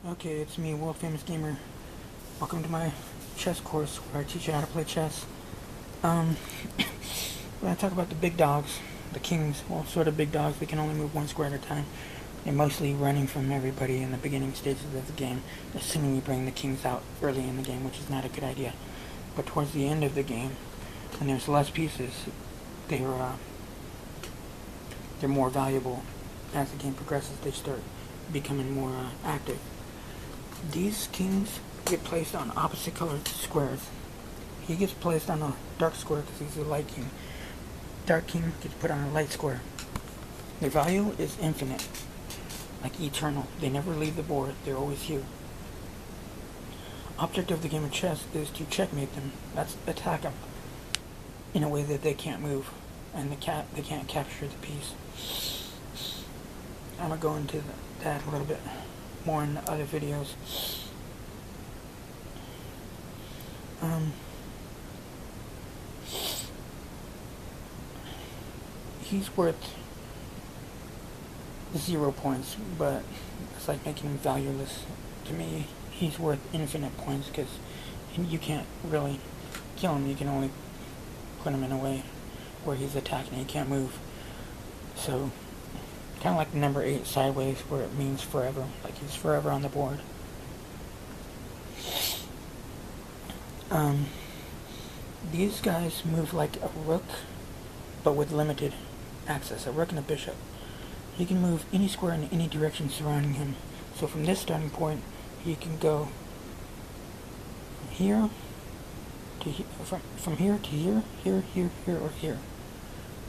Okay, it's me, World Famous Gamer. Welcome to my chess course where I teach you how to play chess. When I talk about the big dogs, the kings, well, sort of big dogs, they can only move one square at a time. They're mostly running from everybody in the beginning stages of the game, assuming you bring the kings out early in the game, which is not a good idea. But towards the end of the game, when there's less pieces, they're more valuable. As the game progresses, they start becoming more active. These kings get placed on opposite colored squares. He gets placed on a dark square because he's a light king. Dark king gets put on a light square. Their value is infinite, like eternal. They never leave the board. They're always here. Object of the game of chess is to checkmate them. That's attack them in a way that they can't move, and they can't capture the piece. I'm gonna go into that a little bit more in other videos. He's worth 0 points, but it's like making him valueless. To me, he's worth infinite points because you can't really kill him. You can only put him in a way where he's attacking and he can't move. So, kind of like the number 8 sideways, where it means forever, like he's forever on the board. These guys move like a rook, but with limited access. A rook and a bishop. He can move any square in any direction surrounding him. So from this starting point, he can go here to from here to here, here, or here.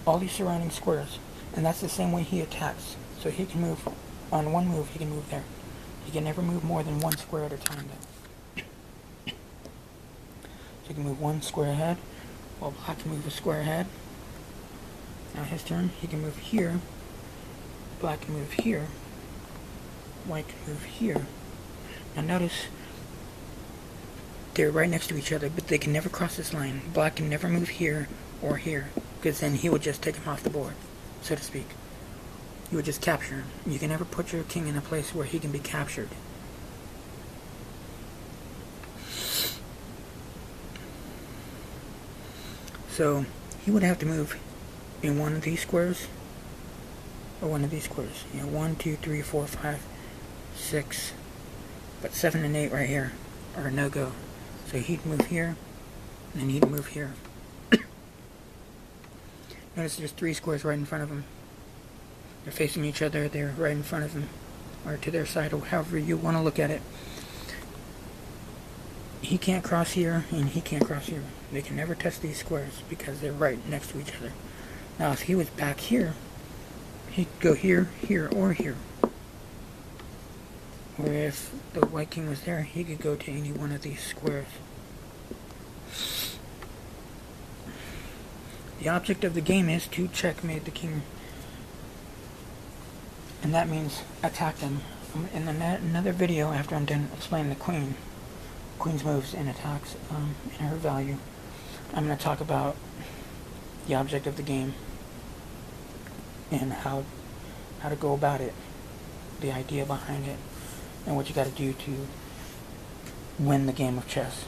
All these surrounding squares. And that's the same way he attacks. So he can move, on one move, he can move there. He can never move more than one square at a time, though. So he can move one square ahead, while black can move a square ahead. Now his turn, he can move here. Black can move here. White can move here. Now notice, they're right next to each other, but they can never cross this line. Black can never move here or here, because then he would just take him off the board, so to speak. You would just capture him. You can never put your king in a place where he can be captured. So, he would have to move in one of these squares, or one of these squares. 1, 2, 3, 4, 5, 6, but 7 and 8 right here are a no-go. So he'd move here, and then he'd move here. Notice there's 3 squares right in front of him. They're facing each other, they're right in front of him, or to their side, or however you want to look at it. He can't cross here, and he can't cross here. They can never touch these squares, because they're right next to each other. Now, if he was back here, he'd go here, here, or here. Or if the white king was there, he could go to any one of these squares. The object of the game is to checkmate the king. And that means attack them. In another video, after I'm done explaining the queen's moves and attacks, and her value, I'm going to talk about the object of the game and how to go about it, the idea behind it, and what you got to do to win the game of chess.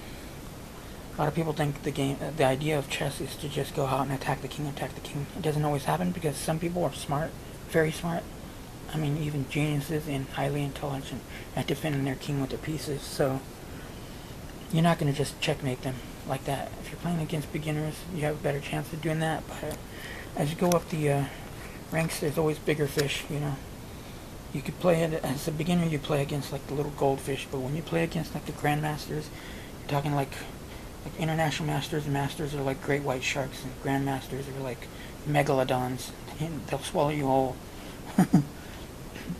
A lot of people think the idea of chess is to just go out and attack the king. It doesn't always happen because some people are smart, very smart. I mean, even geniuses and highly intelligent at defending their king with their pieces. So you're not going to just checkmate them like that. If you're playing against beginners, you have a better chance of doing that. But as you go up the ranks, there's always bigger fish. You could play it as a beginner. You play against like the little goldfish, but when you play against like the grandmasters, you're talking like international masters. And masters are like great white sharks, and grandmasters are like megalodons. And they'll swallow you whole.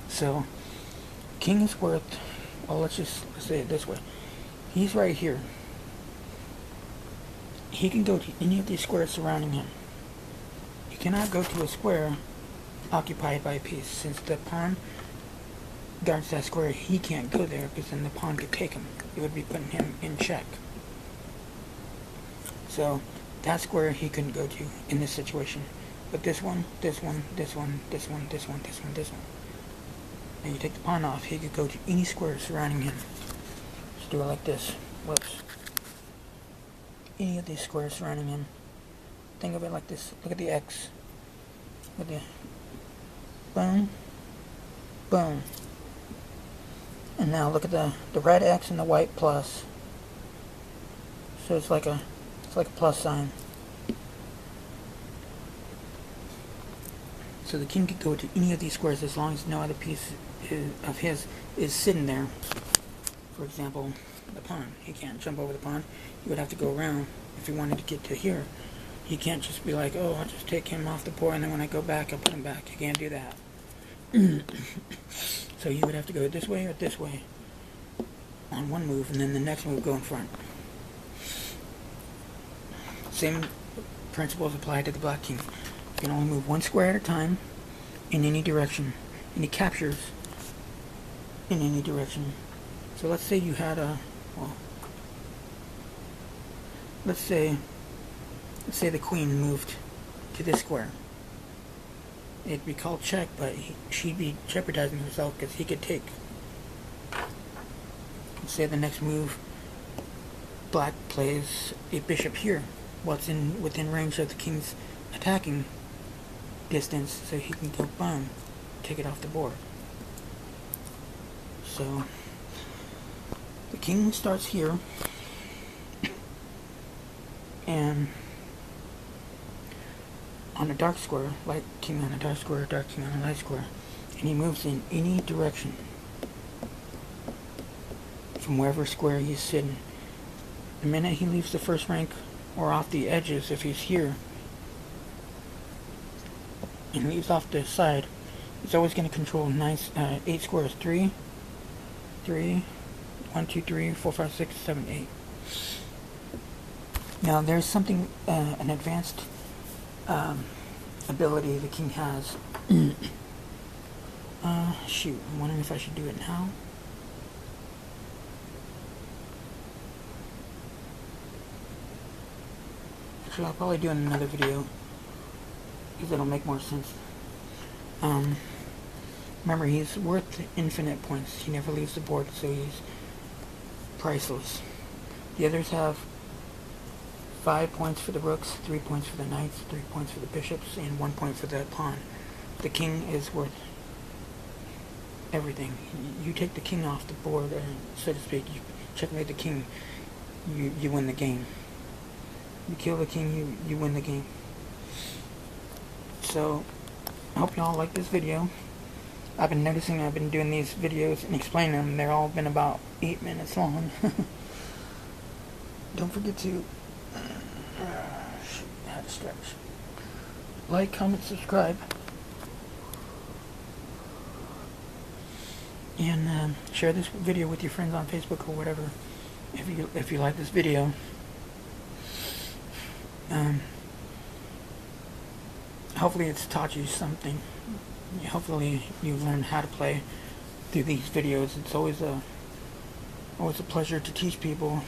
So, king is worth, well, let's say it this way. He's right here. He can go to any of these squares surrounding him. He cannot go to a square occupied by a piece. Since the pawn guards that square, he can't go there because then the pawn could take him. It would be putting him in check. So, that square he couldn't go to in this situation. But this one, this one, this one, this one, this one, this one, this one. and you take the pawn off, he could go to any square surrounding him. Let's do it like this. Whoops. Any of these squares surrounding him. Think of it like this. Look at the X. With the boom, boom. And now look at the red X and the white plus. So it's like a plus sign. So the king could go to any of these squares as long as no other piece of his is sitting there. For example, the pawn. He can't jump over the pawn. He would have to go around if he wanted to get to here. He can't just be like, oh, I'll just take him off the board, and then when I go back, I'll put him back. He can't do that. So he would have to go this way or this way on one move, and then the next move go in front. Same principles apply to the black king. You can only move one square at a time in any direction, and he captures in any direction. So let's say you had let's say the queen moved to this square. It'd be called check, but she'd be jeopardizing herself because he could take. Let's say the next move, black plays a bishop here. Well, it's within range of the king's attacking distance, so he can go boom, take it off the board. So the king starts here, and on a dark square, light king on a dark square, dark king on a light square, and he moves in any direction from wherever square he's sitting. The minute he leaves the first rank or off the edges, if he's here and leaves off the side, he's always going to control 8 squares. 3, 1, 2, 3, 4, 5, 6, 7, 8. Now there's something, an advanced ability the king has. Shoot, I'm wondering if I should do it now. Actually, I'll probably do it in another video, because it'll make more sense. Remember, he's worth infinite points. He never leaves the board, so he's priceless. The others have 5 points for the rooks, 3 points for the knights, 3 points for the bishops, and 1 point for the pawn. The king is worth everything. You take the king off the board, so to speak, you checkmate the king, you win the game. You kill the king, you win the game. So, I hope y'all like this video. I've been noticing I've been doing these videos and explaining them. They're all been about 8 minutes long. Don't forget to I had to stretch. Like, comment, subscribe, and share this video with your friends on Facebook or whatever. If you like this video, hopefully it's taught you something. Hopefully you've learned how to play through these videos. It's always a pleasure to teach people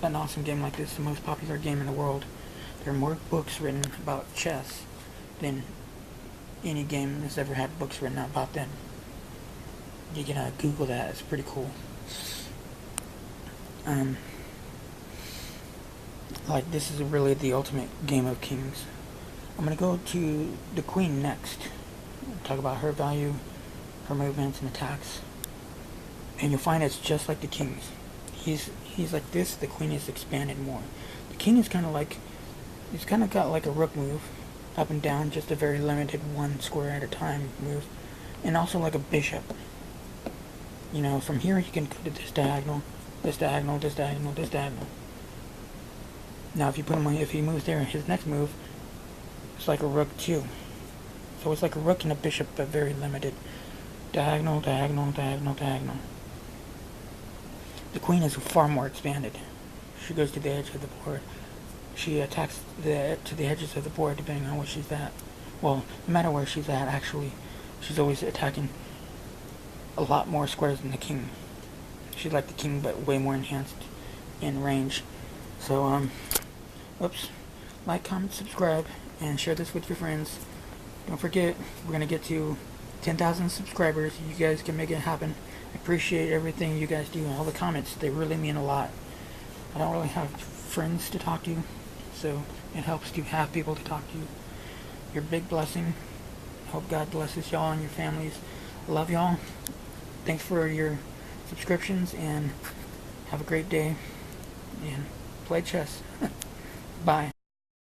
an awesome game like this, the most popular game in the world. There are more books written about chess than any game that's ever had books written about them. You can Google that. It's pretty cool. Like, this is really the ultimate game of kings. I'm going to go to the queen next. Talk about her value, her movements and attacks. And you'll find it's just like the king's. He's like this, the queen is expanded more. The king is kind of like, he's kind of got like a rook move, up and down, just a very limited 1 square at a time move. And also like a bishop. You know, from here he can go to this diagonal, this diagonal, this diagonal, this diagonal. Now if you put him on, if he moves there, his next move, it's like a rook too. So it's like a rook and a bishop, but very limited. Diagonal, diagonal, diagonal, diagonal. The queen is far more expanded. She goes to the edge of the board. She attacks to the edges of the board depending on where she's at. Well, no matter where she's at, actually, she's always attacking a lot more squares than the king. She's like the king, but way more enhanced in range. So, oops. Like, comment, subscribe, and share this with your friends. Don't forget, we're going to get to 10,000 subscribers. You guys can make it happen. I appreciate everything you guys do. All the comments, they really mean a lot. I don't really have friends to talk to, so it helps to have people to talk to. You're a big blessing. Hope God blesses y'all and your families. Love y'all. Thanks for your subscriptions, and have a great day. And play chess. Bye.